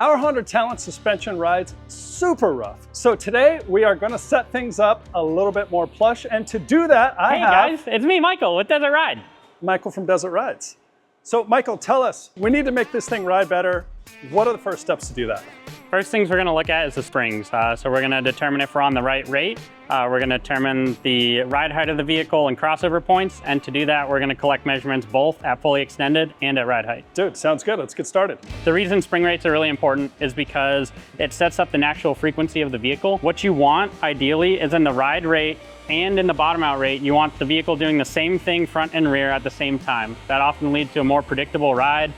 Our Honda Talon suspension rides super rough. So today we are gonna set things up a little bit more plush, and to do that, Hey guys, it's me, Michael, with Desert Ride. Michael from Desert Rides. So Michael, tell us, we need to make this thing ride better. What are the first steps to do that? First things we're gonna look at is the springs. So we're gonna determine if we're on the right rate. We're gonna determine the ride height of the vehicle and crossover points. And to do that, we're gonna collect measurements both at fully extended and at ride height. Dude, sounds good, let's get started. The reason spring rates are really important is because it sets up the natural frequency of the vehicle. What you want, ideally, is in the ride rate and in the bottom out rate, you want the vehicle doing the same thing front and rear at the same time. That often leads to a more predictable ride.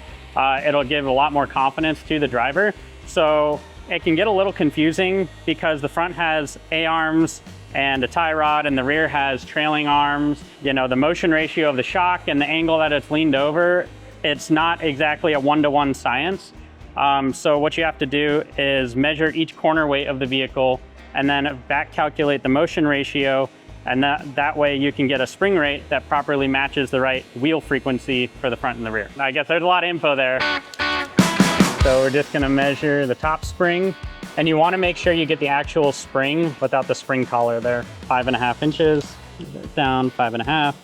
It'll give a lot more confidence to the driver. So it can get a little confusing because the front has A-arms and a tie rod and the rear has trailing arms. You know, the motion ratio of the shock and the angle that it's leaned over, it's not exactly a one-to-one science. So what you have to do is measure each corner weight of the vehicle and then back calculate the motion ratio, and that way you can get a spring rate that properly matches the right wheel frequency for the front and the rear. I guess there's a lot of info there. So we're just gonna measure the top spring, and you wanna make sure you get the actual spring without the spring collar there. 5.5 inches, down 5.5.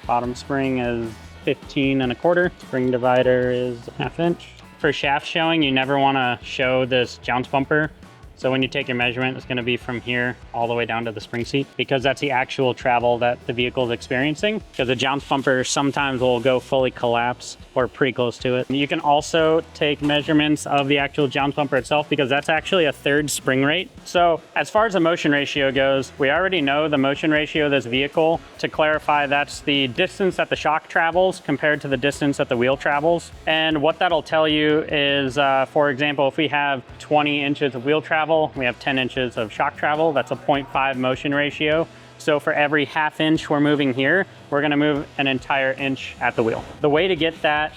Bottom spring is 15.25. Spring divider is 1/2 inch. For shaft showing, you never wanna show this jounce bumper. So when you take your measurement, it's gonna be from here all the way down to the spring seat, because that's the actual travel that the vehicle is experiencing. Because the jounce bumper sometimes will go fully collapse or pretty close to it. You can also take measurements of the actual jounce bumper itself, because that's actually a third spring rate. So as far as the motion ratio goes, we already know the motion ratio of this vehicle. To clarify, that's the distance that the shock travels compared to the distance that the wheel travels. And what that'll tell you is, for example, if we have 20 inches of wheel travel, we have 10 inches of shock travel. That's a 0.5 motion ratio. So for every 1/2 inch we're moving here, we're gonna move an entire inch at the wheel. The way to get that,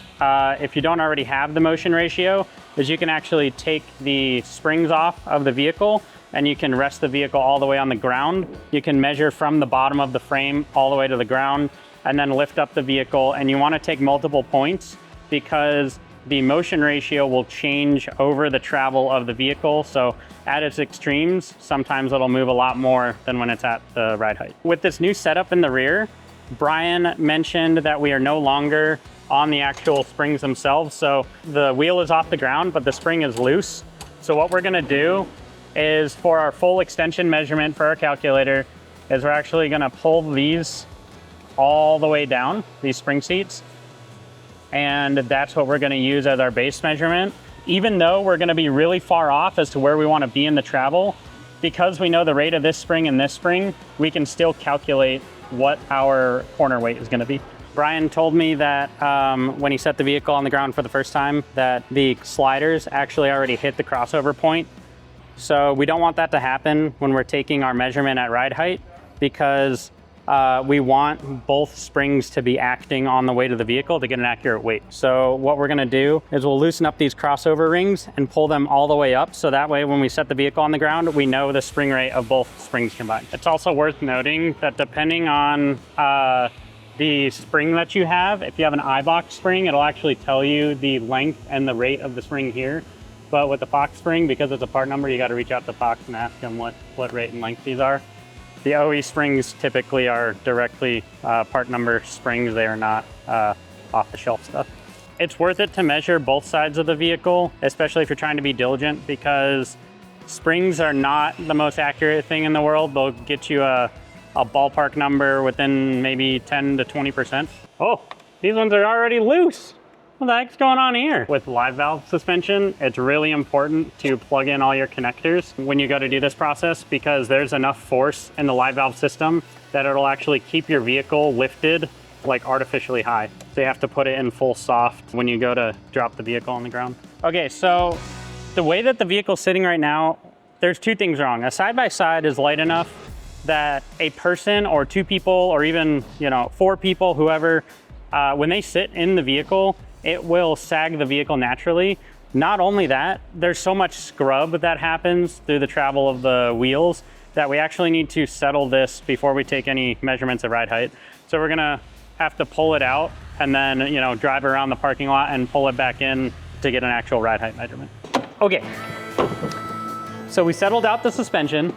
if you don't already have the motion ratio, is you can actually take the springs off of the vehicle and you can rest the vehicle all the way on the ground. You can measure from the bottom of the frame all the way to the ground and then lift up the vehicle. And you wanna take multiple points because the motion ratio will change over the travel of the vehicle. So at its extremes, sometimes it'll move a lot more than when it's at the ride height. With this new setup in the rear, Brian mentioned that we are no longer on the actual springs themselves. So the wheel is off the ground, but the spring is loose. So what we're gonna do is, for our full extension measurement for our calculator, is we're actually gonna pull these all the way down, these spring seats. And that's what we're gonna use as our base measurement. Even though we're gonna be really far off as to where we wanna be in the travel, because we know the rate of this spring and this spring, we can still calculate what our corner weight is gonna be. Brian told me that when he set the vehicle on the ground for the first time, that the sliders actually already hit the crossover point. So we don't want that to happen when we're taking our measurement at ride height, because we want both springs to be acting on the weight of the vehicle to get an accurate weight. So what we're gonna do is we'll loosen up these crossover rings and pull them all the way up. So that way, when we set the vehicle on the ground, we know the spring rate of both springs combined. It's also worth noting that depending on the spring that you have, if you have an I-box spring, it'll actually tell you the length and the rate of the spring here. But with the Fox spring, because it's a part number, you gotta reach out to Fox and ask them what rate and length these are. The OE springs typically are directly part number springs. They are not off-the-shelf stuff. It's worth it to measure both sides of the vehicle, especially if you're trying to be diligent, because springs are not the most accurate thing in the world. They'll get you a ballpark number within maybe 10 to 20%. Oh, these ones are already loose. What the heck's going on here? With live valve suspension, it's really important to plug in all your connectors when you go to do this process, because there's enough force in the live valve system that it'll actually keep your vehicle lifted like artificially high. So you have to put it in full soft when you go to drop the vehicle on the ground. Okay, so the way that the vehicle's sitting right now, there's two things wrong. A side-by-side is light enough that a person or two people or even 4 people, whoever, when they sit in the vehicle, it will sag the vehicle naturally. Not only that, there's so much scrub that happens through the travel of the wheels that we actually need to settle this before we take any measurements of ride height. So we're gonna have to pull it out and then drive around the parking lot and pull it back in to get an actual ride height measurement. Okay, so we settled out the suspension.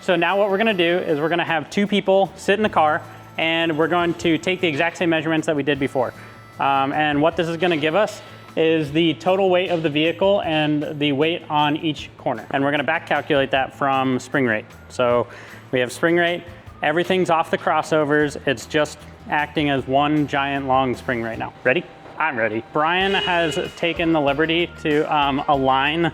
So now what we're gonna do is we're gonna have two people sit in the car and we're going to take the exact same measurements that we did before. And what this is gonna give us is the total weight of the vehicle and the weight on each corner. And we're gonna back calculate that from spring rate. So we have spring rate, everything's off the crossovers, it's just acting as one giant long spring right now. Ready? I'm ready. Brian has taken the liberty to align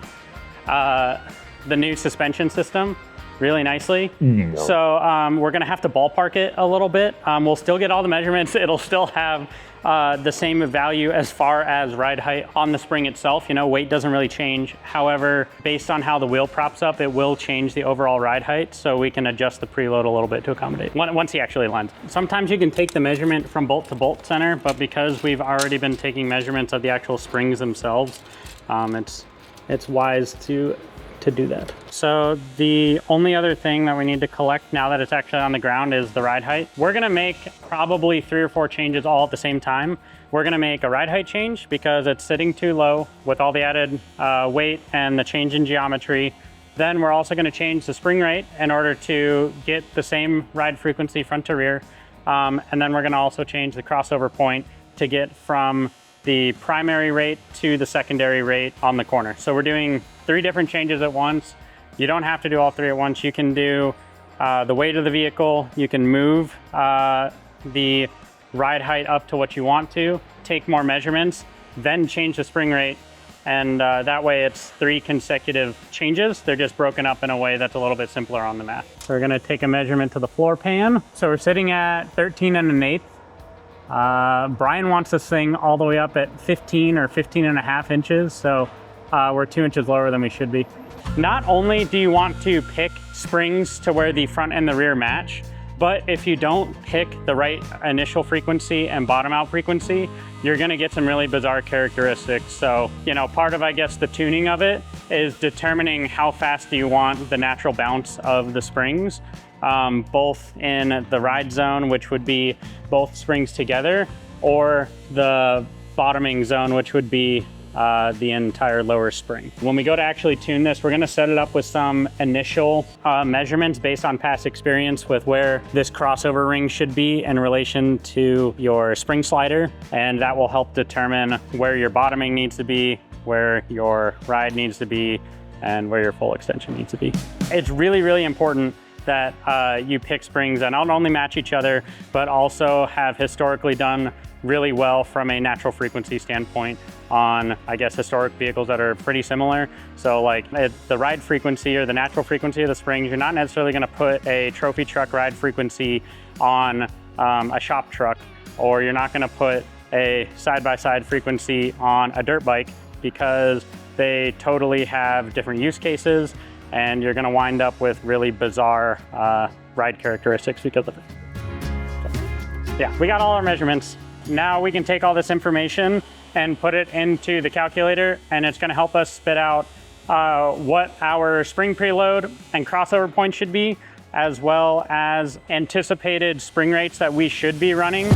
the new suspension system really nicely. So we're gonna have to ballpark it a little bit. We'll still get all the measurements. It'll still have the same value as far as ride height on the spring itself. You know, weight doesn't really change. However, based on how the wheel props up, it will change the overall ride height, so we can adjust the preload a little bit to accommodate once he actually aligns. Sometimes you can take the measurement from bolt to bolt center, but because we've already been taking measurements of the actual springs themselves, it's wise to do that. So the only other thing that we need to collect now that it's actually on the ground is the ride height. We're gonna make probably 3 or 4 changes all at the same time. We're gonna make a ride height change because it's sitting too low with all the added weight and the change in geometry. Then we're also gonna change the spring rate in order to get the same ride frequency front to rear. And then we're gonna also change the crossover point to get from the primary rate to the secondary rate on the corner. So we're doing 3 different changes at once. You don't have to do all 3 at once. You can do the weight of the vehicle. You can move the ride height up to what you want to, take more measurements, then change the spring rate. And that way it's 3 consecutive changes. They're just broken up in a way that's a little bit simpler on the math. So we're gonna take a measurement to the floor pan. So we're sitting at 13 1/8. Brian wants this thing all the way up at 15 or 15.5 inches. So we're 2 inches lower than we should be. Not only do you want to pick springs to where the front and the rear match, but if you don't pick the right initial frequency and bottom out frequency, you're gonna get some really bizarre characteristics. So, you know, part of, I guess, the tuning of it is determining how fast do you want the natural bounce of the springs, both in the ride zone, which would be both springs together, or the bottoming zone, which would be the entire lower spring. When we go to actually tune this, we're gonna set it up with some initial measurements based on past experience with where this crossover ring should be in relation to your spring slider. And that will help determine where your bottoming needs to be, where your ride needs to be, and where your full extension needs to be. It's really, really important that you pick springs that not only match each other, but also have historically done really well from a natural frequency standpoint on, I guess, historic vehicles that are pretty similar. So like the ride frequency or the natural frequency of the springs, you're not necessarily gonna put a trophy truck ride frequency on a shop truck, or you're not gonna put a side-by-side frequency on a dirt bike, because they totally have different use cases, and you're gonna wind up with really bizarre ride characteristics because of it. So, yeah, we got all our measurements. Now we can take all this information and put it into the calculator, and it's gonna help us spit out what our spring preload and crossover point should be, as well as anticipated spring rates that we should be running.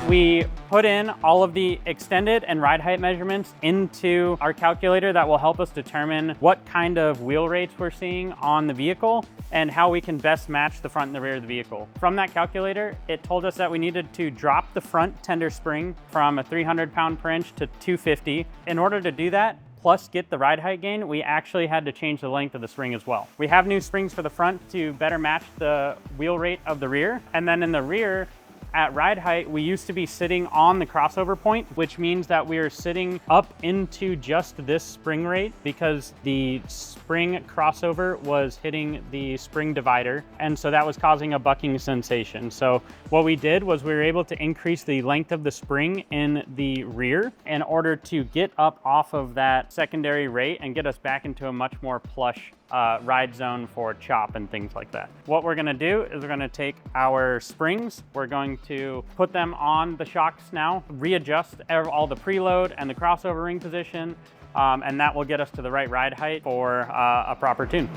We put in all of the extended and ride height measurements into our calculator that will help us determine what kind of wheel rates we're seeing on the vehicle and how we can best match the front and the rear of the vehicle. From that calculator, it told us that we needed to drop the front tender spring from a 300 pound per inch to 250. In order to do that, plus get the ride height gain, we actually had to change the length of the spring as well. We have new springs for the front to better match the wheel rate of the rear. And then in the rear, at ride height, we used to be sitting on the crossover point, which means that we are sitting up into just this spring rate because the spring crossover was hitting the spring divider. And so that was causing a bucking sensation. So what we did was we were able to increase the length of the spring in the rear in order to get up off of that secondary rate and get us back into a much more plush ride zone for chop and things like that. What we're gonna do is we're gonna take our springs, we're going to put them on the shocks now, readjust all the preload and the crossover ring position, and that will get us to the right ride height for a proper tune.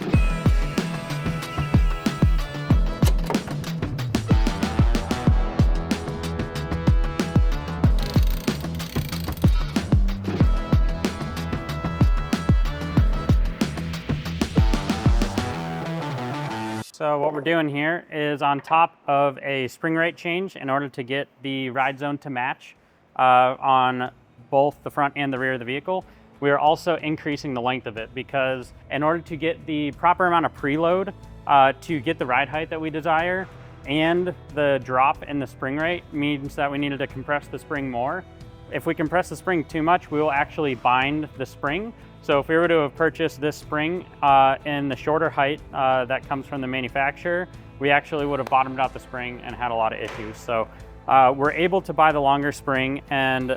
So what we're doing here is on top of a spring rate change in order to get the ride zone to match on both the front and the rear of the vehicle, we are also increasing the length of it, because in order to get the proper amount of preload to get the ride height that we desire, and the drop in the spring rate means that we needed to compress the spring more. If we compress the spring too much, we will actually bind the spring. So if we were to have purchased this spring in the shorter height that comes from the manufacturer, we actually would have bottomed out the spring and had a lot of issues. So we're able to buy the longer spring and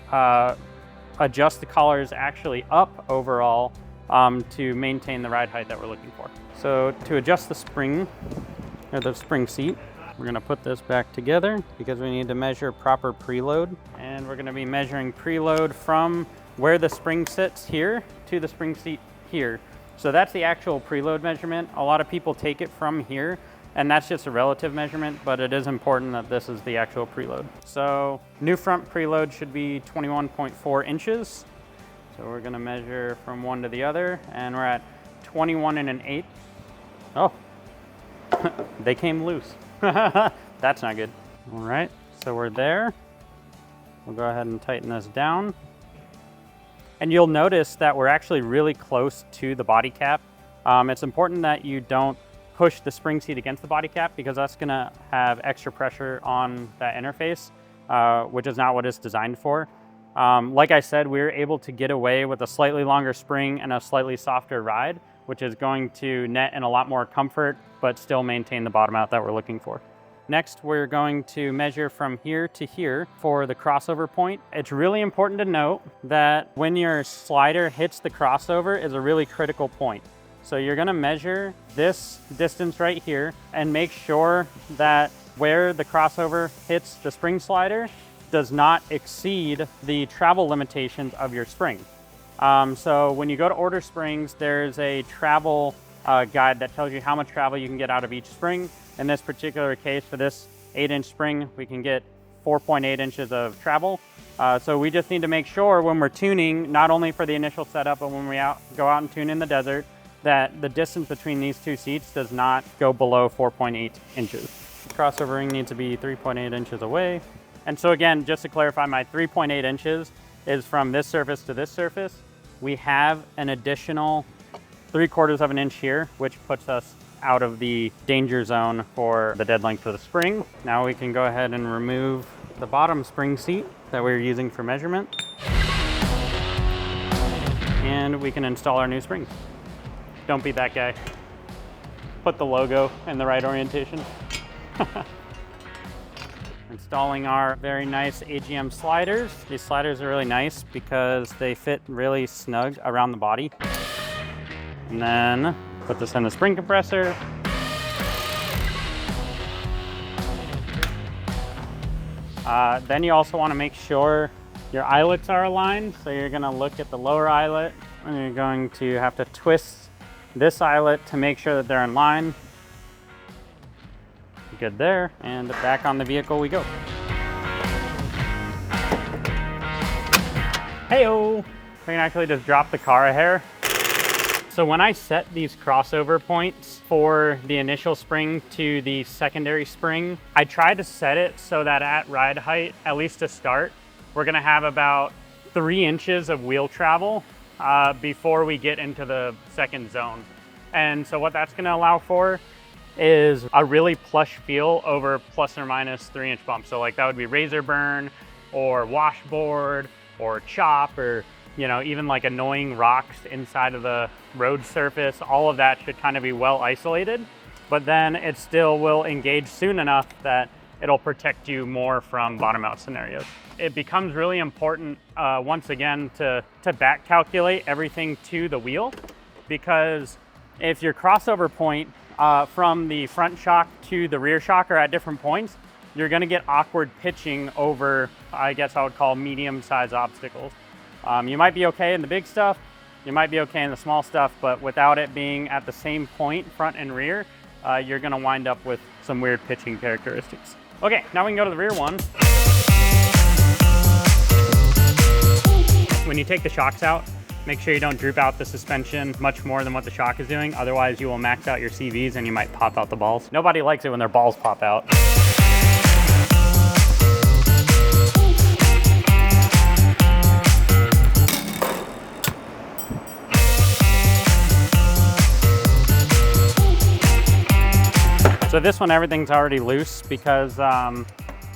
adjust the collars actually up overall to maintain the ride height that we're looking for. So to adjust the spring, or the spring seat, we're gonna put this back together because we need to measure proper preload. And we're gonna be measuring preload from where the spring sits here to the spring seat here. So that's the actual preload measurement. A lot of people take it from here, and that's just a relative measurement, but it is important that this is the actual preload. So new front preload should be 21.4 inches. So we're gonna measure from one to the other, and we're at 21 1/8. Oh, they came loose. That's not good. All right, so we're there. We'll go ahead and tighten this down. And you'll notice that we're actually really close to the body cap. It's important that you don't push the spring seat against the body cap, because that's gonna have extra pressure on that interface, which is not what it's designed for. Like I said, we were able to get away with a slightly longer spring and a slightly softer ride, which is going to net in a lot more comfort, but still maintain the bottom out that we're looking for. Next, we're going to measure from here to here for the crossover point. It's really important to note that when your slider hits the crossover is a really critical point. So you're gonna measure this distance right here and make sure that where the crossover hits the spring slider does not exceed the travel limitations of your spring. So when you go to order springs, there's a travel guide that tells you how much travel you can get out of each spring. In this particular case, for this 8-inch spring, we can get 4.8 inches of travel. So we just need to make sure when we're tuning, not only for the initial setup, but when we go out and tune in the desert, that the distance between these two seats does not go below 4.8 inches. The crossover ring needs to be 3.8 inches away. And so again, just to clarify, my 3.8 inches is from this surface to this surface. We have an additional 3/4 of an inch here, which puts us out of the danger zone for the dead length of the spring. Now we can go ahead and remove the bottom spring seat that we were using for measurement. And we can install our new springs. Don't be that guy. Put the logo in the right orientation. Installing our very nice AGM sliders. These sliders are really nice because they fit really snug around the body. And then put this in the spring compressor. Then you also want to make sure your eyelets are aligned. So you're going to look at the lower eyelet, and you're going to have to twist this eyelet to make sure that they're in line. Good there, and back on the vehicle we go. Hey-o! We can actually just drop the car a hair. So when I set these crossover points for the initial spring to the secondary spring, I tried to set it so that at ride height, at least to start, we're gonna have about 3 inches of wheel travel before we get into the second zone. And so what that's gonna allow for is a really plush feel over plus or minus 3-inch bumps. So like that would be razor burn or washboard or chop, or even like annoying rocks inside of the road surface. All of that should kind of be well isolated, but then it still will engage soon enough that it'll protect you more from bottom out scenarios. It becomes really important once again to back calculate everything to the wheel, because if your crossover point from the front shock to the rear shock are at different points, you're gonna get awkward pitching over, I guess I would call medium-sized obstacles. You might be okay in the big stuff, you might be okay in the small stuff, but without it being at the same point, front and rear, you're gonna wind up with some weird pitching characteristics. Okay, now we can go to the rear one. When you take the shocks out, Make sure you don't droop out the suspension much more than what the shock is doing. Otherwise, you will max out your CVs and you might pop out the balls. Nobody likes it when their balls pop out. So this one, everything's already loose because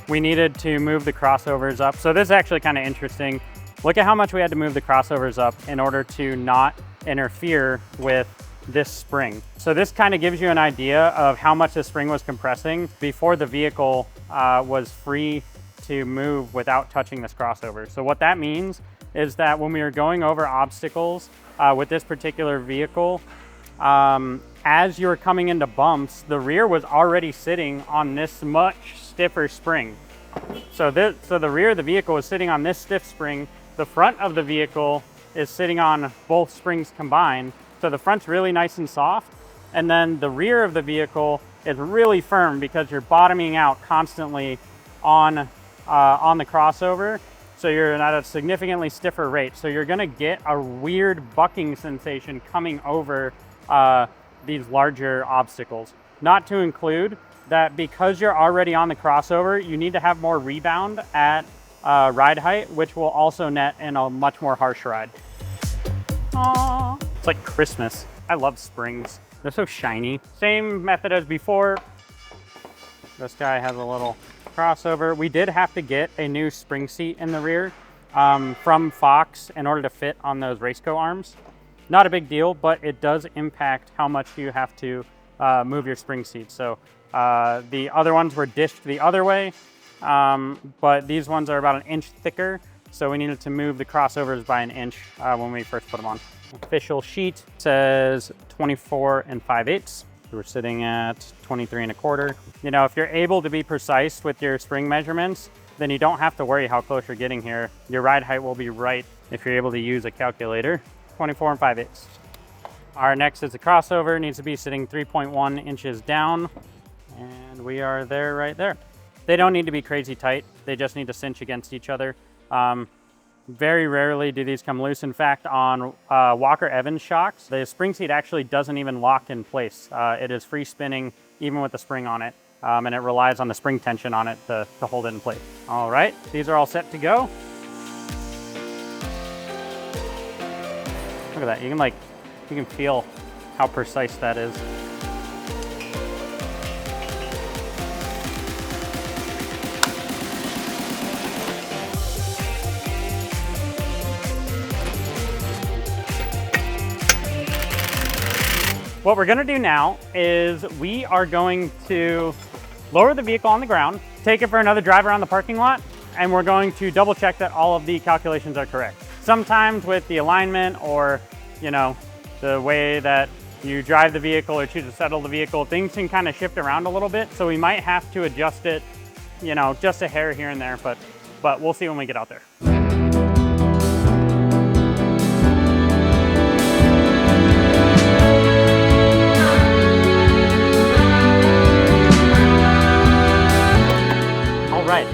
we needed to move the crossovers up. So this is actually kind of interesting. Look at how much we had to move the crossovers up in order to not interfere with this spring. So this kind of gives you an idea of how much the spring was compressing before the vehicle was free to move without touching this crossover. So what that means is that when we were going over obstacles with this particular vehicle, as you were coming into bumps, the rear was already sitting on this much stiffer spring. So the rear of the vehicle was sitting on this stiff spring. The front of the vehicle is sitting on both springs combined. So the front's really nice and soft. And then the rear of the vehicle is really firm because you're bottoming out constantly on the crossover. So you're at a significantly stiffer rate. So you're gonna get a weird bucking sensation coming over these larger obstacles. Not to include that because you're already on the crossover, you need to have more rebound at ride height, which will also net in a much more harsh ride. Aww. It's like Christmas. I love springs. They're so shiny. Same method as before. This guy has a little crossover. We did have to get a new spring seat in the rear from Fox in order to fit on those Raceco arms. Not a big deal, but it does impact how much you have to move your spring seats. So the other ones were dished the other way, but these ones are about 1 inch thicker. So we needed to move the crossovers by 1 inch when we first put them on. Official sheet says 24 5/8. So we're sitting at 23 1/4. You know, if you're able to be precise with your spring measurements, then you don't have to worry how close you're getting here. Your ride height will be right if you're able to use a calculator. 24 5/8. Our next is the crossover. It needs to be sitting 3.1 inches down, and we are there right there. They don't need to be crazy tight. They just need to cinch against each other. Very rarely do these come loose. In fact, on Walker Evans shocks, the spring seat actually doesn't even lock in place. It is free spinning even with the spring on it, and it relies on the spring tension on it to hold it in place. All right, these are all set to go. Look at that, you can feel how precise that is. What we're gonna do now is we are going to lower the vehicle on the ground, take it for another drive around the parking lot, and we're going to double check that all of the calculations are correct. Sometimes with the alignment or, you know, the way that you drive the vehicle or choose to settle the vehicle, things can kind of shift around a little bit. So we might have to adjust it, you know, just a hair here and there, but we'll see when we get out there. All right.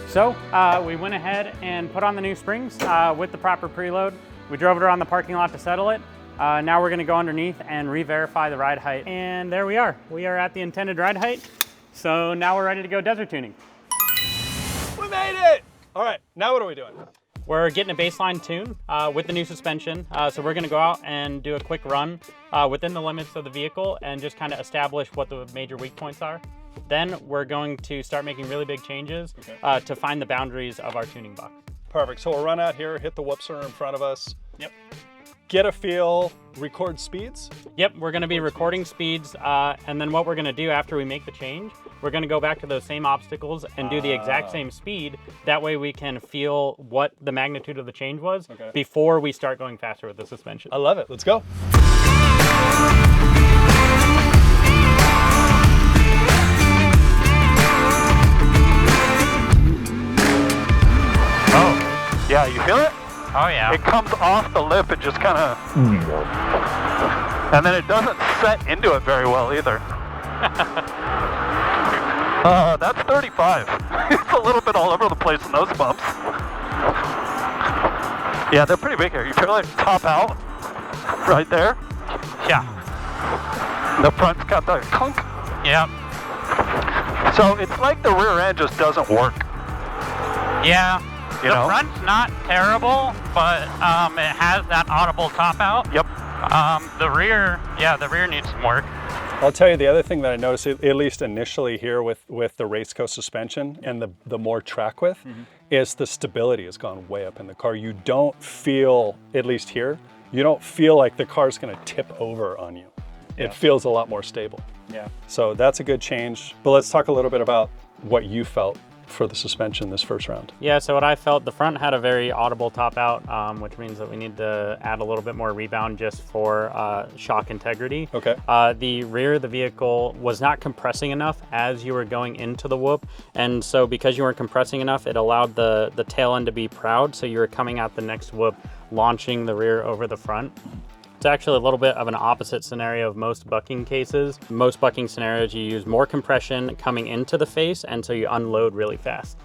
So we went ahead and put on the new springs with the proper preload. We drove it around the parking lot to settle it. Now we're gonna go underneath and re-verify the ride height. And there we are. We are at the intended ride height. So now we're ready to go desert tuning. We made it! All right, now what are we doing? We're getting a baseline tune with the new suspension. So we're gonna go out and do a quick run within the limits of the vehicle and just kind of establish what the major weak points are. Then we're going to start making really big changes to find the boundaries of our tuning box. Perfect, so we'll run out here, hit the whoopser in front of us. Yep. Get a feel, record speeds? Yep, we're gonna be recording speeds, and then what we're gonna do after we make the change, we're gonna go back to those same obstacles and do the exact same speed. That way we can feel what the magnitude of the change was before we start going faster with the suspension. I love it, let's go. Oh, yeah, you feel it? Oh yeah. It comes off the lip and just kind of, and then it doesn't set into it very well either. That's 35. It's a little bit all over the place in those bumps. Yeah, they're pretty big here. You feel it top out right there? Yeah. The front's got the clunk. Yep. So it's like the rear end just doesn't work. Yeah. You the know? front's not terrible, but it has that audible top out. Yep. The rear needs some work. I'll tell you the other thing that I noticed, at least initially here with the Raceco suspension and the more track width, is the stability has gone way up in the car. You don't feel, at least here, you don't feel like the car's gonna tip over on you. It feels a lot more stable. Yeah. So that's a good change. But let's talk a little bit about what you felt for the suspension this first round. Yeah, so what I felt, the front had a very audible top out, which means that we need to add a little bit more rebound just for shock integrity. Okay. The rear of the vehicle was not compressing enough as you were going into the whoop. And so because you weren't compressing enough, it allowed the tail end to be proud. So you were coming out the next whoop, launching the rear over the front. It's actually a little bit of an opposite scenario of most bucking cases. Most bucking scenarios, you use more compression coming into the face, and so you unload really fast.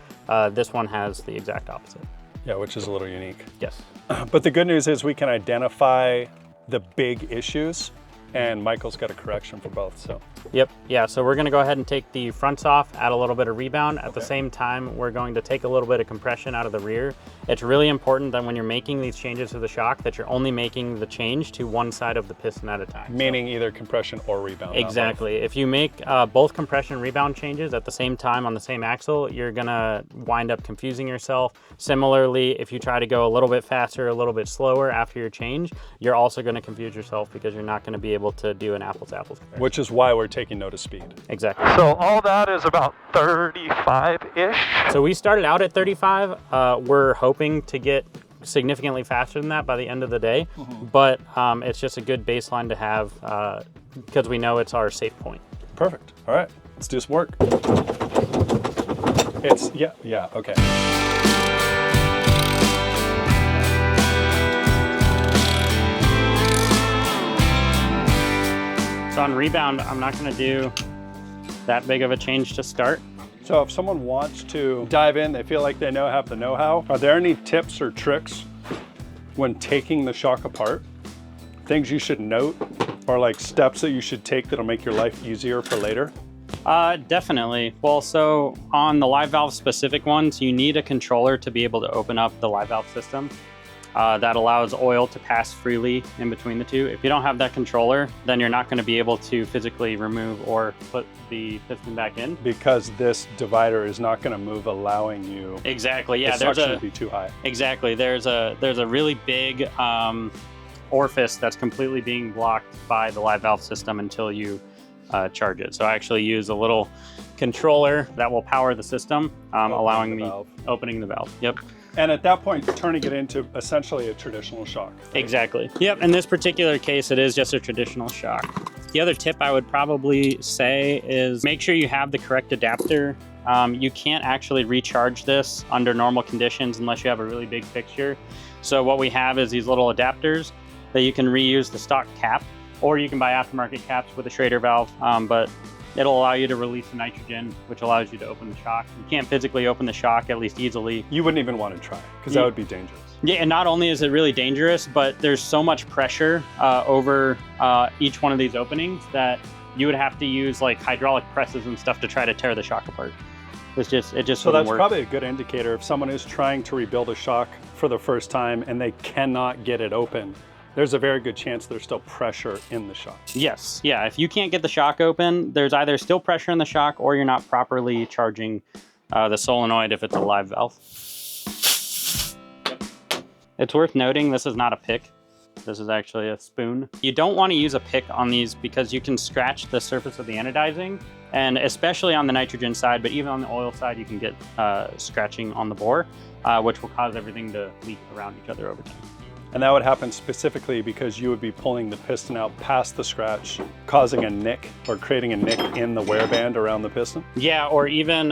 This one has the exact opposite. Yeah, which is a little unique. Yes. But the good news is we can identify the big issues, and Michael's got a correction for both, so. Yep, yeah, so we're gonna go ahead and take the fronts off, add a little bit of rebound. At the same time, we're going to take a little bit of compression out of the rear. It's really important that when you're making these changes to the shock, that you're only making the change to one side of the piston at a time. Meaning either compression or rebound. Exactly. If you make both compression and rebound changes at the same time on the same axle, you're gonna wind up confusing yourself. Similarly, if you try to go a little bit faster, a little bit slower after your change, you're also gonna confuse yourself because you're not gonna be able to do an apples to apples comparison. Which is why we're taking note of speed. Exactly. So all that is about 35-ish. So we started out at 35. We're hoping to get significantly faster than that by the end of the day, but it's just a good baseline to have because we know it's our safe point. Perfect. All right, let's do some work. It's, yeah, okay. So on rebound, I'm not going to do that big of a change to start. So if someone wants to dive in, they feel like they have the know-how, are there any tips or tricks when taking the shock apart? Things you should note, or like steps that you should take that'll make your life easier for later? Definitely. Well, so on the live valve specific ones, you need a controller to be able to open up the live valve system. That allows oil to pass freely in between the two. If you don't have that controller, then you're not going to be able to physically remove or put the piston back in. Because this divider is not going to move, allowing you. Exactly. Yeah. The suction to be too high. Exactly. There's a really big orifice that's completely being blocked by the live valve system until you charge it. So I actually use a little controller that will power the system, allowing me opening the valve. Yep. And at that point, turning it into essentially a traditional shock. Right? Exactly. Yep, in this particular case, it is just a traditional shock. The other tip I would probably say is make sure you have the correct adapter. You can't actually recharge this under normal conditions unless you have a really big fixture. So what we have is these little adapters that you can reuse the stock cap, or you can buy aftermarket caps with a Schrader valve, but it'll allow you to release the nitrogen, which allows you to open the shock. You can't physically open the shock, at least easily. You wouldn't even want to try, because that would be dangerous. Yeah, and not only is it really dangerous, but there's so much pressure over each one of these openings that you would have to use like hydraulic presses and stuff to try to tear the shock apart. It just so that's work. Probably a good indicator if someone is trying to rebuild a shock for the first time and they cannot get it open. There's a very good chance there's still pressure in the shock. Yes, yeah, if you can't get the shock open, there's either still pressure in the shock or you're not properly charging the solenoid if it's a live valve. It's worth noting this is not a pick. This is actually a spoon. You don't want to use a pick on these because you can scratch the surface of the anodizing, and especially on the nitrogen side, but even on the oil side, you can get scratching on the bore, which will cause everything to leak around each other over time. And that would happen specifically because you would be pulling the piston out past the scratch, causing a nick or creating a nick in the wear band around the piston? Yeah, or even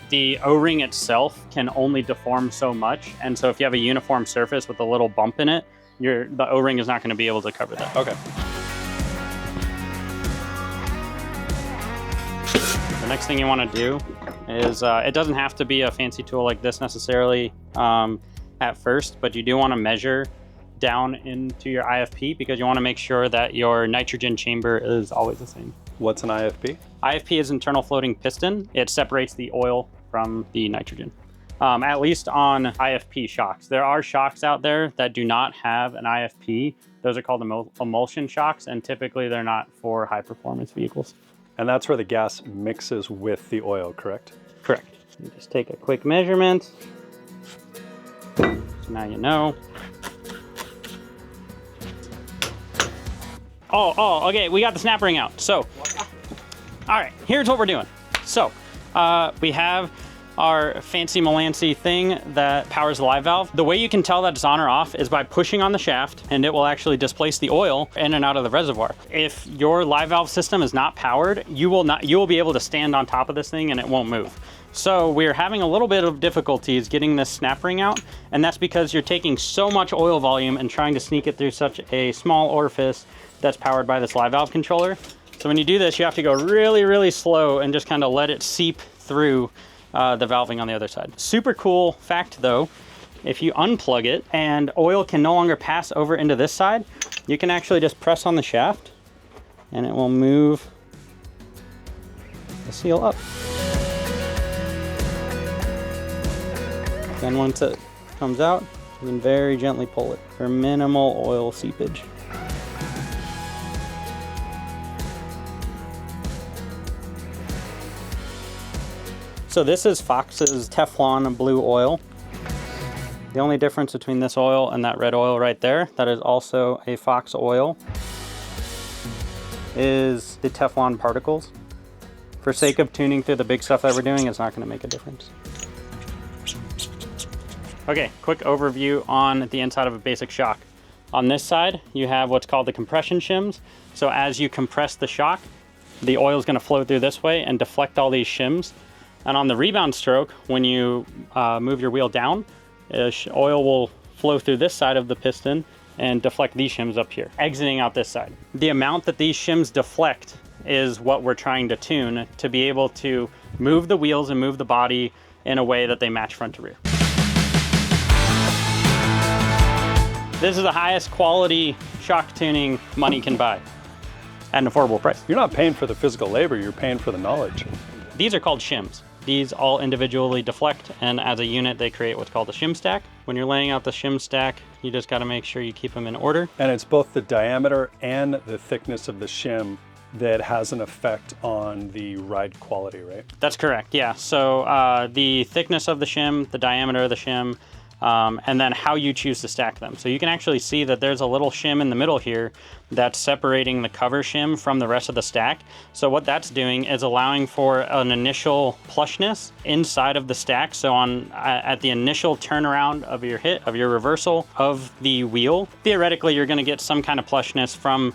the O-ring itself can only deform so much. And so if you have a uniform surface with a little bump in it, the O-ring is not going to be able to cover that. Okay. The next thing you want to do is, it doesn't have to be a fancy tool like this necessarily. at first, but you do want to measure down into your IFP because you want to make sure that your nitrogen chamber is always the same. What's an IFP? IFP is internal floating piston. It separates the oil from the nitrogen. At least on IFP shocks. There are shocks out there that do not have an IFP. Those are called emulsion shocks, and typically they're not for high performance vehicles. And that's where the gas mixes with the oil, correct? Correct. You just take a quick measurement. So now you know. Oh, okay, we got the snap ring out. So, all right, here's what we're doing. So, we have our fancy Melancy thing that powers the live valve. The way you can tell that it's on or off is by pushing on the shaft, and it will actually displace the oil in and out of the reservoir. If your live valve system is not powered, you will be able to stand on top of this thing and it won't move. So we're having a little bit of difficulties getting this snap ring out, and that's because you're taking so much oil volume and trying to sneak it through such a small orifice that's powered by this live valve controller. So when you do this, you have to go really, really slow and just kind of let it seep through the valving on the other side. Super cool fact though, if you unplug it and oil can no longer pass over into this side, you can actually just press on the shaft and it will move the seal up. Then once it comes out, you can very gently pull it for minimal oil seepage. So this is Fox's Teflon blue oil. The only difference between this oil and that red oil right there, that is also a Fox oil, is the Teflon particles. For sake of tuning through the big stuff that we're doing, it's not going to make a difference. Okay, quick overview on the inside of a basic shock. On this side, you have what's called the compression shims. So as you compress the shock, the oil is going to flow through this way and deflect all these shims. And on the rebound stroke, when you move your wheel down, oil will flow through this side of the piston and deflect these shims up here, exiting out this side. The amount that these shims deflect is what we're trying to tune to be able to move the wheels and move the body in a way that they match front to rear. This is the highest quality shock tuning money can buy at an affordable price. You're not paying for the physical labor, you're paying for the knowledge. These are called shims. These all individually deflect, and as a unit, they create what's called a shim stack. When you're laying out the shim stack, you just gotta make sure you keep them in order. And it's both the diameter and the thickness of the shim that has an effect on the ride quality, right? That's correct, yeah. So the thickness of the shim, the diameter of the shim, and then how you choose to stack them. So you can actually see that there's a little shim in the middle here that's separating the cover shim from the rest of the stack. So what that's doing is allowing for an initial plushness inside of the stack. So at the initial turnaround of your your reversal of the wheel, theoretically you're going to get some kind of plushness from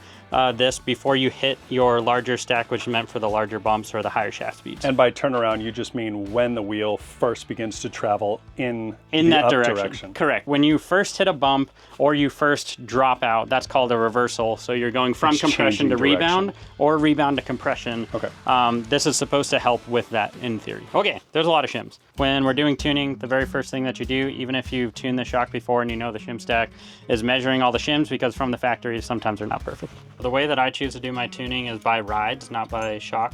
this before you hit your larger stack, which is meant for the larger bumps or the higher shaft speeds. And by turnaround, you just mean when the wheel first begins to travel in that up direction. Correct. When you first hit a bump or you first drop out, that's called a reversal. So you're going from compression to rebound or rebound to compression. Okay. This is supposed to help with that in theory. Okay, there's a lot of shims. When we're doing tuning, the very first thing that you do, even if you've tuned the shock before and you know the shim stack, is measuring all the shims, because from the factory, sometimes they're not perfect. The way that I choose to do my tuning is by rides, not by shock.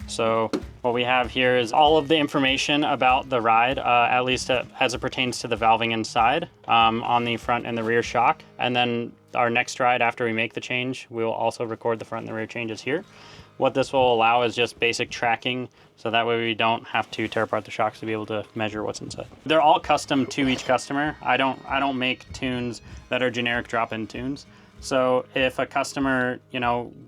So what we have here is all of the information about the ride, at least as it pertains to the valving inside, on the front and the rear shock. And then our next ride, after we make the change, we will also record the front and the rear changes here. What this will allow is just basic tracking, so that way we don't have to tear apart the shocks to be able to measure what's inside. They're all custom to each customer. I don't make tunes that are generic drop-in tunes. So if a customer,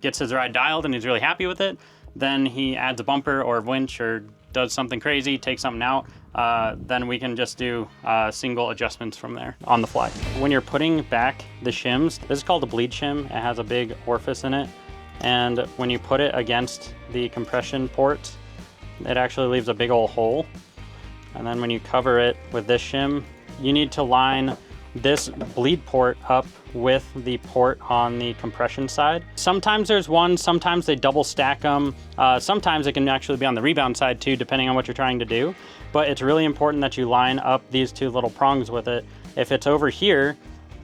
gets his ride dialed and he's really happy with it, then he adds a bumper or a winch or does something crazy, takes something out, then we can just do single adjustments from there on the fly. When you're putting back the shims, this is called a bleed shim. It has a big orifice in it. And when you put it against the compression port, it actually leaves a big old hole. And then when you cover it with this shim, you need to line this bleed port up with the port on the compression side. Sometimes there's one, sometimes they double stack them. Sometimes it can actually be on the rebound side too, depending on what you're trying to do. But it's really important that you line up these two little prongs with it If it's over here,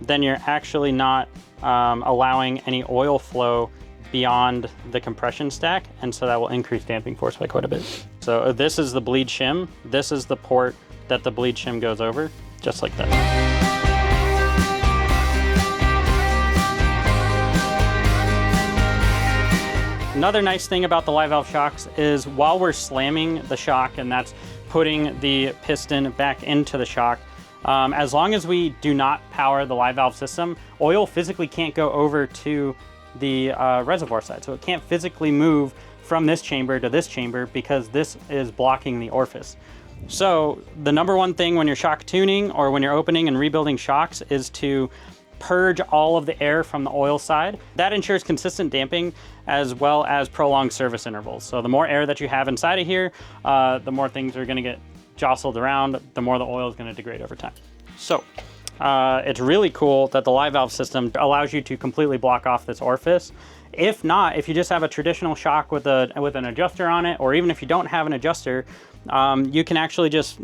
then you're actually not allowing any oil flow beyond the compression stack, and so that will increase damping force by quite a bit. So this is the bleed shim. This is the port that the bleed shim goes over, just like that. Another nice thing about the live valve shocks is while we're slamming the shock, and that's putting the piston back into the shock, as long as we do not power the live valve system, oil physically can't go over to the reservoir side. So it can't physically move from this chamber to this chamber because this is blocking the orifice. So the number one thing when you're shock tuning or when you're opening and rebuilding shocks is to purge all of the air from the oil side. That ensures consistent damping as well as prolonged service intervals. So the more air that you have inside of here, the more things are gonna get jostled around, the more the oil is gonna degrade over time. So it's really cool that the live valve system allows you to completely block off this orifice. If not, if you just have a traditional shock with an adjuster on it, or even if you don't have an adjuster, you can actually just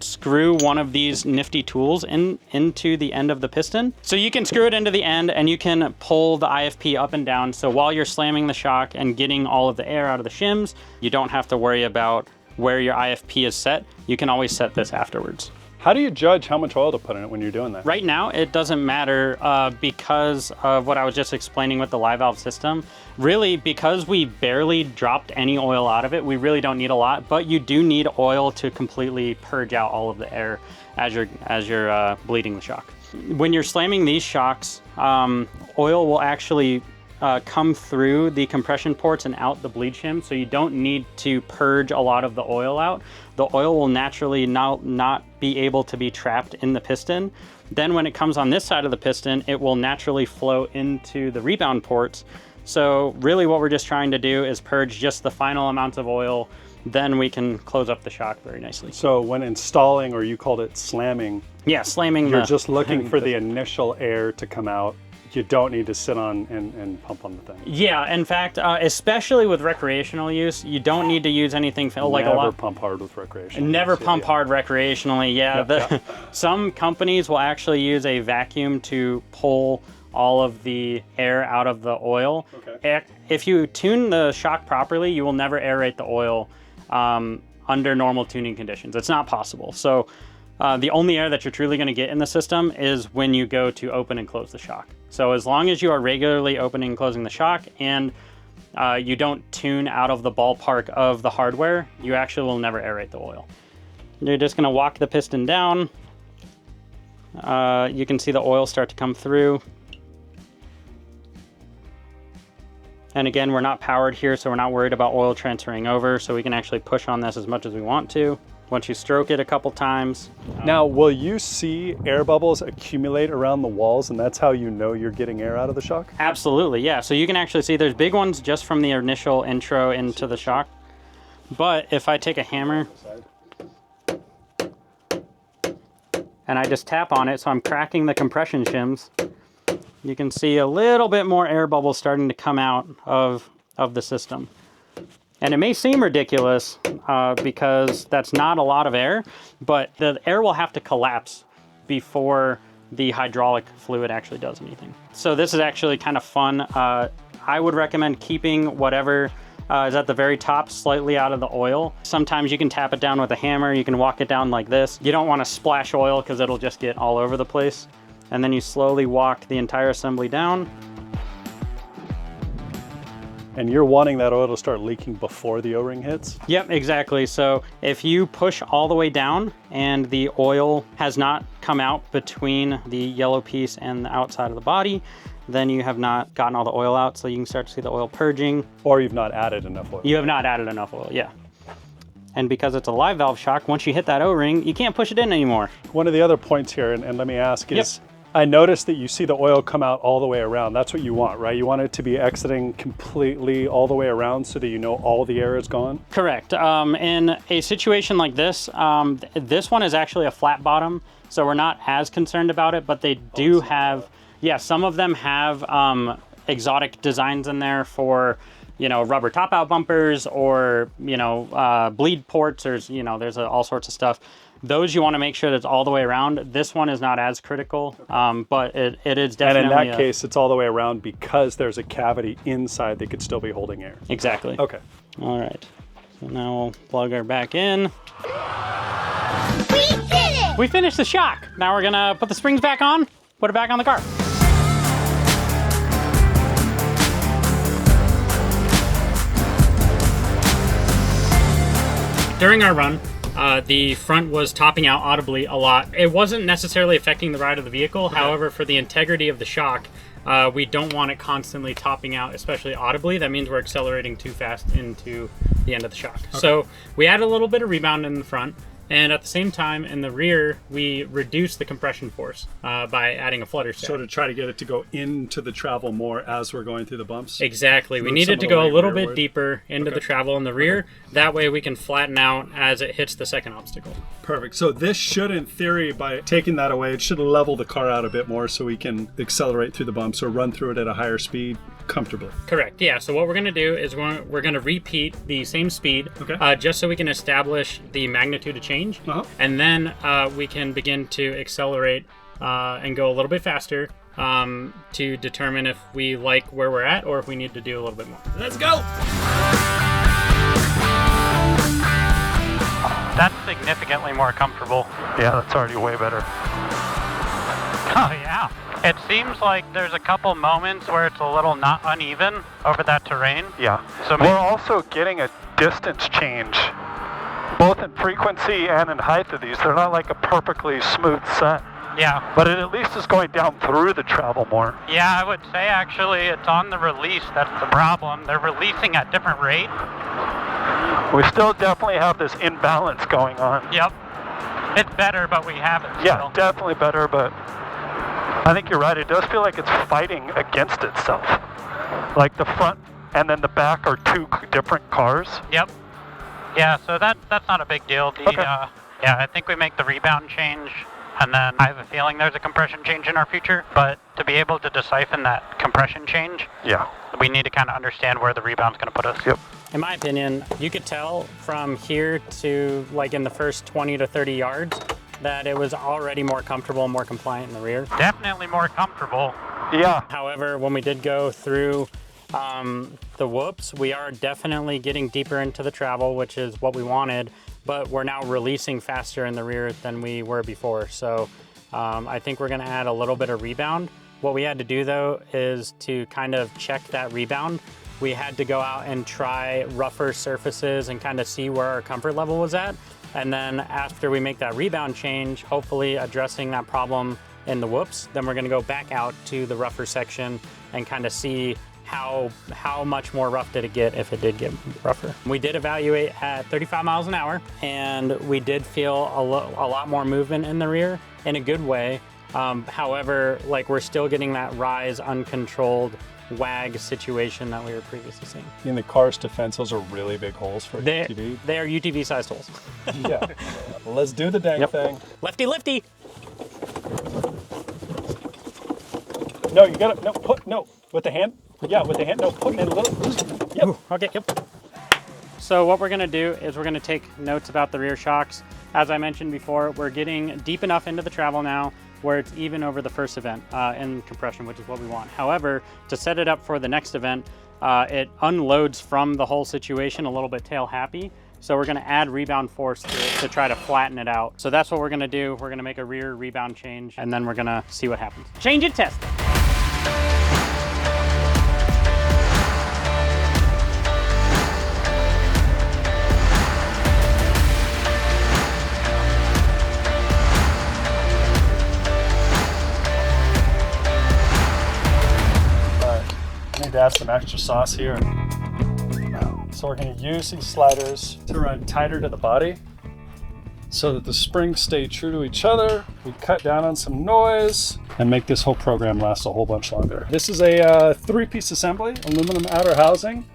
screw one of these nifty tools into the end of the piston. So you can screw it into the end and you can pull the IFP up and down. So while you're slamming the shock and getting all of the air out of the shims, you don't have to worry about where your IFP is set. You can always set this afterwards. How do you judge how much oil to put in it when you're doing that? Right now, it doesn't matter because of what I was just explaining with the live valve system. Really, because we barely dropped any oil out of it, we really don't need a lot, but you do need oil to completely purge out all of the air as you're bleeding the shock. When you're slamming these shocks, oil will actually come through the compression ports and out the bleed shim, so you don't need to purge a lot of the oil out. The oil will naturally not be able to be trapped in the piston. Then when it comes on this side of the piston, it will naturally flow into the rebound ports. So really what we're just trying to do is purge just the final amounts of oil, then we can close up the shock very nicely. So when installing, or you called it slamming. Yeah, slamming. You're just looking for the initial air to come out. You don't need to sit on and pump on the thing. Yeah, in fact, especially with recreational use, you don't need to use anything like a lot. Never pump hard with recreational. Never pump hard recreationally. Yeah, some companies will actually use a vacuum to pull all of the air out of the oil. Okay. If you tune the shock properly, you will never aerate the oil under normal tuning conditions. It's not possible. So the only air that you're truly going to get in the system is when you go to open and close the shock. So as long as you are regularly opening and closing the shock and you don't tune out of the ballpark of the hardware, you actually will never aerate the oil. You're just going to walk the piston down. You can see the oil start to come through. And again, we're not powered here, so we're not worried about oil transferring over, so we can actually push on this as much as we want to. Once you stroke it a couple times. Now, will you see air bubbles accumulate around the walls, and that's how you know you're getting air out of the shock? Absolutely, yeah. So you can actually see there's big ones just from the initial intro into the shock. But if I take a hammer and I just tap on it, so I'm cracking the compression shims, you can see a little bit more air bubbles starting to come out of the system. And it may seem ridiculous because that's not a lot of air, but the air will have to collapse before the hydraulic fluid actually does anything. So this is actually kind of fun. I would recommend keeping whatever is at the very top slightly out of the oil. Sometimes you can tap it down with a hammer. You can walk it down like this. You don't want to splash oil because it'll just get all over the place. And then you slowly walk the entire assembly down. And you're wanting that oil to start leaking before the O-ring hits? Yep, exactly. So if you push all the way down and the oil has not come out between the yellow piece and the outside of the body, then you have not gotten all the oil out, so you can start to see the oil purging. Or you've not added enough oil. You have not added enough oil, yeah. And because it's a live valve shock, once you hit that O-ring, you can't push it in anymore. One of the other points here, and let me ask, is I noticed that you see the oil come out all the way around. That's what you want, right? You want it to be exiting completely all the way around so that you know all the air is gone? Correct. In a situation like this, this one is actually a flat bottom, so we're not as concerned about it, but they do have, some of them have exotic designs in there for, you know, rubber top out bumpers or, you know, bleed ports, or, you know, there's all sorts of stuff. Those you want to make sure that's all the way around. This one is not as critical, but it is definitely. And in that case, it's all the way around because there's a cavity inside that could still be holding air. Exactly. Okay. All right. So now we'll plug her back in. We did it! We finished the shock. Now we're gonna put the springs back on, put it back on the car. During our run, the front was topping out audibly a lot. It wasn't necessarily affecting the ride of the vehicle. Okay. However, for the integrity of the shock, we don't want it constantly topping out, especially audibly. That means we're accelerating too fast into the end of the shock. Okay. So we add a little bit of rebound in the front, and at the same time in the rear, we reduce the compression force by adding a flutter set. So to try to get it to go into the travel more as we're going through the bumps? Exactly. We need it to go a little bit deeper into the travel in the rear. That way we can flatten out as it hits the second obstacle. Perfect. So this should, in theory, by taking that away, it should level the car out a bit more so we can accelerate through the bumps or run through it at a higher speed comfortably. Correct. Yeah. So what we're going to do is we're going to repeat the same speed, just so we can establish the magnitude of change, and then we can begin to accelerate and go a little bit faster to determine if we like where we're at or if we need to do a little bit more. Let's go. That's significantly more comfortable. Yeah, that's already way better. Oh yeah. It seems like there's a couple moments where it's a little not uneven over that terrain. Yeah. So we're also getting a distance change, both in frequency and in height of these. They're not like a perfectly smooth set. Yeah. But it at least is going down through the travel more. Yeah, I would say actually it's on the release that's the problem. They're releasing at different rate. We still definitely have this imbalance going on. Yep. It's better, but we have it still. Yeah, definitely better, but I think you're right. It does feel like it's fighting against itself. Like the front and then the back are two different cars. Yep. Yeah, so that's not a big deal. Yeah, I think we make the rebound change, and then I have a feeling there's a compression change in our future, but to be able to decipher that compression change, we need to kind of understand where the rebound's going to put us. Yep. In my opinion, you could tell from here to like in the first 20 to 30 yards that it was already more comfortable and more compliant in the rear. Definitely more comfortable. Yeah. However, when we did go through the whoops, we are definitely getting deeper into the travel, which is what we wanted, but we're now releasing faster in the rear than we were before. So I think we're gonna add a little bit of rebound. What we had to do though is to kind of check that rebound. We had to go out and try rougher surfaces and kind of see where our comfort level was at. And then after we make that rebound change, hopefully addressing that problem in the whoops, then we're gonna go back out to the rougher section and kind of see how much more rough did it get if it did get rougher. We did evaluate at 35 miles an hour, and we did feel a lot more movement in the rear in a good way. However, like we're still getting that rise uncontrolled wag situation that we were previously seeing. In the car's defense, those are really big holes for UTV. They are UTV sized holes. Yeah. Well, let's do the dang thing. Lefty, lifty. No, you gotta, no, with the hand. Yeah, with the hand, no, put it in a little. Yep. Ooh, okay, yep. So what we're gonna do is we're gonna take notes about the rear shocks. As I mentioned before, we're getting deep enough into the travel now where it's even over the first event in compression, which is what we want. However, to set it up for the next event, it unloads from the whole situation a little bit tail happy. So we're gonna add rebound force to it to try to flatten it out. So that's what we're gonna do. We're gonna make a rear rebound change, and then we're gonna see what happens. Change it, test it. To add some extra sauce here. So we're going to use these sliders to run tighter to the body so that the springs stay true to each other. We cut down on some noise and make this whole program last a whole bunch longer. This is a 3-piece assembly, aluminum outer housing,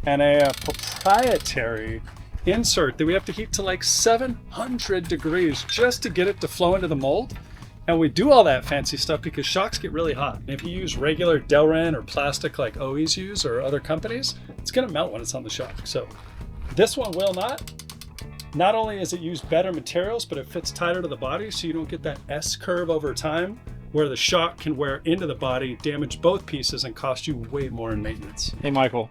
and a proprietary insert that we have to heat to like 700 degrees just to get it to flow into the mold. And we do all that fancy stuff because shocks get really hot. And if you use regular Delrin or plastic like OEs use or other companies, it's gonna melt when it's on the shock. So this one will not. Not only is it used better materials, but it fits tighter to the body so you don't get that S curve over time where the shock can wear into the body, damage both pieces, and cost you way more in maintenance. Hey, Michael,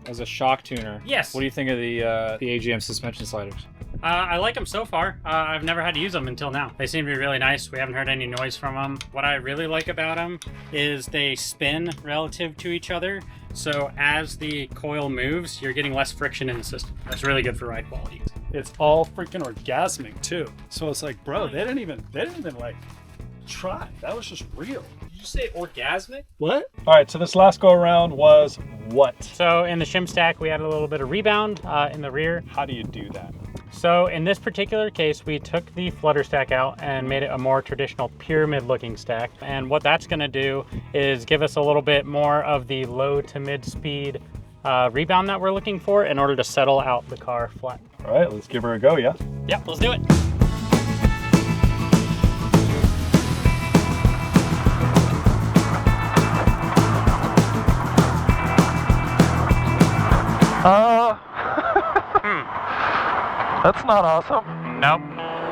as a shock tuner, Yes. what do you think of the AGM suspension sliders? I like them so far. I've never had to use them until now. They seem to be really nice. We haven't heard any noise from them. What I really like about them is they spin relative to each other. So as the coil moves, you're getting less friction in the system. That's really good for ride quality. It's all freaking orgasmic too. So it's like, bro, they didn't even like try. That was just real. Did you say orgasmic? What? All right, so this last go around was what? So in the shim stack, we had a little bit of rebound in the rear. How do you do that? So in this particular case, we took the flutter stack out and made it a more traditional pyramid looking stack. And what that's gonna do is give us a little bit more of the low to mid speed rebound that we're looking for in order to settle out the car flat. All right, let's give her a go, yeah? Yep, let's do it. That's not awesome. Nope.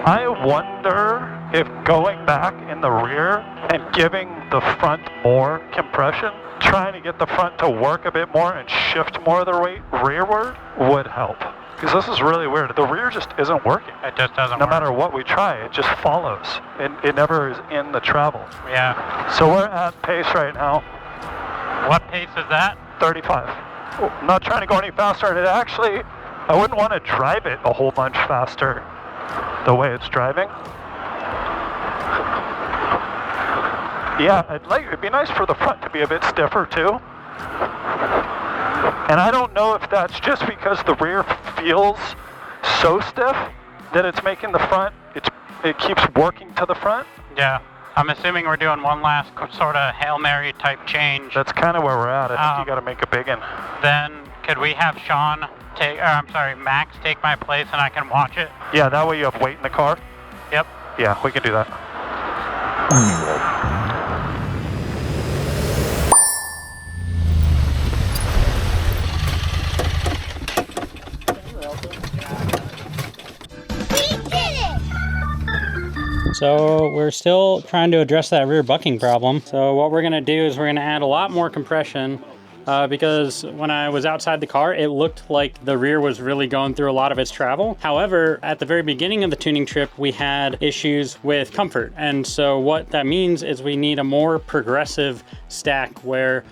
I wonder if going back in the rear and giving the front more compression, trying to get the front to work a bit more and shift more of the weight rearward would help. Because this is really weird. The rear just isn't working. It just doesn't No work. matter what we try, it just follows. It never is in the travel. Yeah. So we're at pace right now. What pace is that? 35. I'm not trying to go any faster, and it actually, I wouldn't want to drive it a whole bunch faster the way it's driving. Yeah, it'd be nice for the front to be a bit stiffer too. And I don't know if that's just because the rear feels so stiff that it's making the front, it keeps working to the front. Yeah. I'm assuming we're doing one last sort of Hail Mary type change. That's kind of where we're at. I think you got to make a big one. Then could we have Sean Max take my place and I can watch it? Yeah, that way you have weight in the car. Yep. Yeah, we can do that. We did it! So we're still trying to address that rear bucking problem. So what we're gonna do is we're gonna add a lot more compression because when I was outside the car, it looked like the rear was really going through a lot of its travel. However, at the very beginning of the tuning trip, we had issues with comfort. And so what that means is we need a more progressive stack where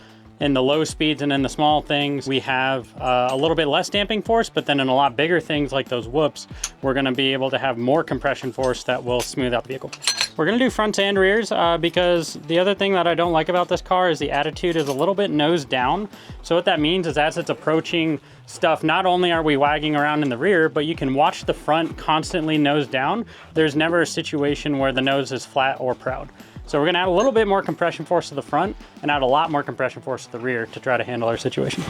in the low speeds and in the small things, we have a little bit less damping force, but then in a lot bigger things like those whoops, we're gonna be able to have more compression force that will smooth out the vehicle. We're gonna do fronts and rears because the other thing that I don't like about this car is the attitude is a little bit nose down. So what that means is as it's approaching stuff, not only are we wagging around in the rear, but you can watch the front constantly nose down. There's never a situation where the nose is flat or proud. So we're gonna add a little bit more compression force to the front and add a lot more compression force to the rear to try to handle our situation.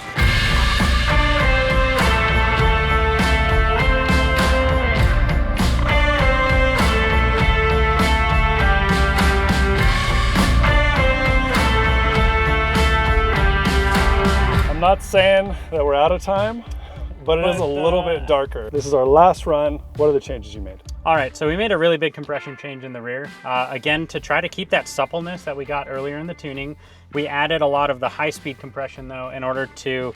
I'm not saying that we're out of time, but it is a little bit darker. This is our last run. What are the changes you made? All right, so we made a really big compression change in the rear. Again, to try to keep that suppleness that we got earlier in the tuning, we added a lot of the high-speed compression though in order to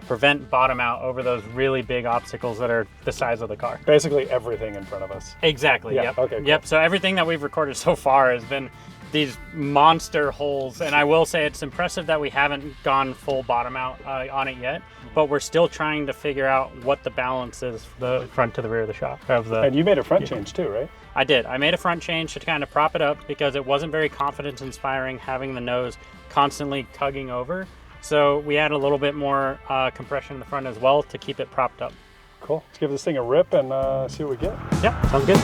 prevent bottom out over those really big obstacles that are the size of the car. Basically everything in front of us. Exactly, Yeah, yep. okay, cool. Yep, so everything that we've recorded so far has been these monster holes, and I will say it's impressive that we haven't gone full bottom out on it yet, but we're still trying to figure out what the balance is for the front to the rear of the shop. And you made a front change too, right? I did. I made a front change to kind of prop it up because it wasn't very confidence inspiring having the nose constantly tugging over. So we added a little bit more compression in the front as well to keep it propped up. Cool. Let's give this thing a rip and see what we get. Yeah, sounds good.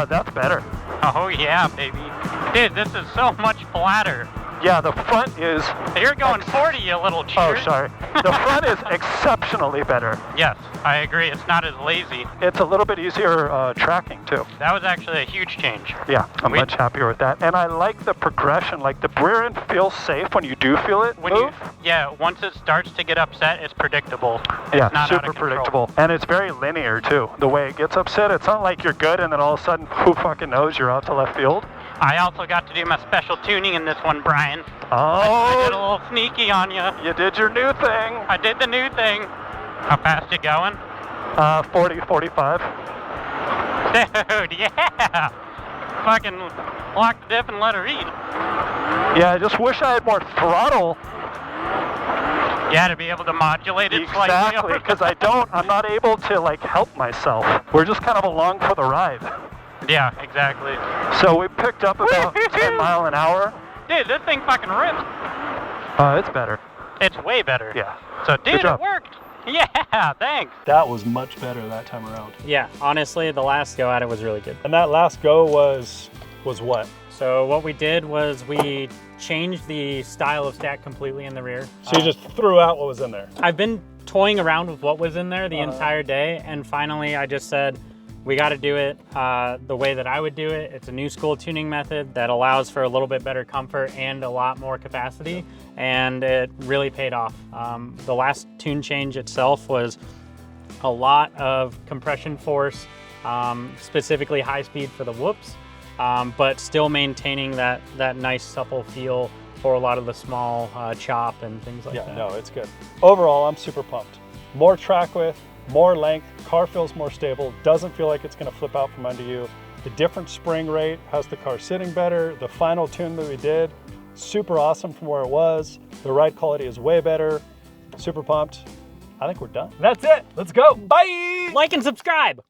That's better. Oh yeah, baby. Dude, this is so much flatter. Yeah, the front is... You're going 40, you little cheater. Oh, sorry. The front is exceptionally better. Yes, I agree. It's not as lazy. It's a little bit easier tracking, too. That was actually a huge change. Yeah, I'm much happier with that. And I like the progression. Like, the rear end feels safe when you do feel it move. Once it starts to get upset, it's predictable. Yeah, It's not out super of control. predictable. And it's very linear, too. The way it gets upset, it's not like you're good and then all of a sudden, who fucking knows, you're out to left field. I also got to do my special tuning in this one, Brian. Oh, I did a little sneaky on you. You did your new thing. I did the new thing. How fast you going? 40, 45. Dude, yeah. Fucking lock the diff and let her eat. Yeah, I just wish I had more throttle. Yeah, to be able to modulate it slightly. Exactly, because I'm not able to like help myself. We're just kind of along for the ride. Yeah, exactly. So we picked up about 10 mile an hour. Dude, this thing fucking rips. It's better. It's way better. Yeah. So, dude, job. it worked. Yeah, thanks. That was much better that time around. Yeah, honestly, the last go at it was really good. And that last go was what? So what we did was we changed the style of stack completely in the rear. So you just threw out what was in there. I've been toying around with what was in there the entire day, and finally I just said, we got to do it the way that I would do it. It's a new school tuning method that allows for a little bit better comfort and a lot more capacity, and it really paid off. The last tune change itself was a lot of compression force, specifically high speed for the whoops, but still maintaining that nice supple feel for a lot of the small chop and things like that. Yeah, no, it's good. Overall, I'm super pumped. More track width, more length, car feels more stable, doesn't feel like it's gonna flip out from under you. The different spring rate has the car sitting better. The final tune that we did, super awesome from where it was. The ride quality is way better. Super pumped. I think we're done. That's it, let's go, bye! Like and subscribe.